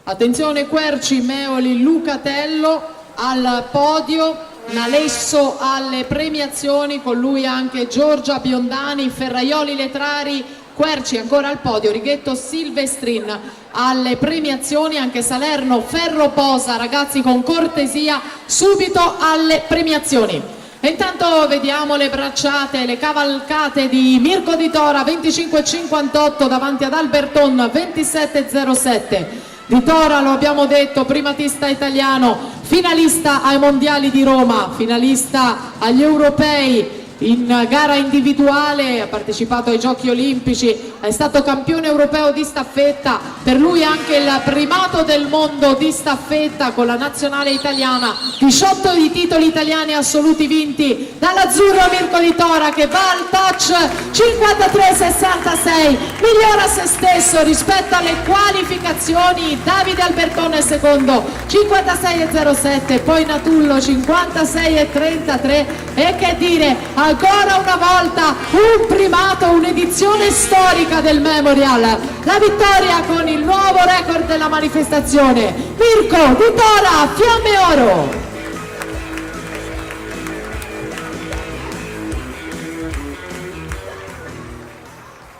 Attenzione Querci, Meoli, Lucatello al podio, Nalesso alle premiazioni, con lui anche Giorgia Biondani, Ferraioli Letrari, Querci ancora al podio, Righetto Silvestrin alle premiazioni, anche Salerno Ferroposa, ragazzi con cortesia subito alle premiazioni. E intanto vediamo le bracciate, le cavalcate di Mirko Di Tora, 25,58 davanti ad Alberton, 27,07. Di Tora, lo abbiamo detto, primatista italiano, finalista ai mondiali di Roma, finalista agli europei in gara individuale, ha partecipato ai giochi olimpici, è stato campione europeo di staffetta, per lui anche il primato del mondo di staffetta con la nazionale italiana, 18 i titoli italiani assoluti vinti dall'azzurro Mirko Di Tora, che va al touch 53,66, migliora se stesso rispetto alle qualificazioni. Davide Albertone secondo, 56,07, poi Natullo 56,33, e che dire, ancora una volta un primato, un'edizione storica del Memorial, la vittoria con il nuovo record della manifestazione, Mirko Di Tora, Fiamme Oro.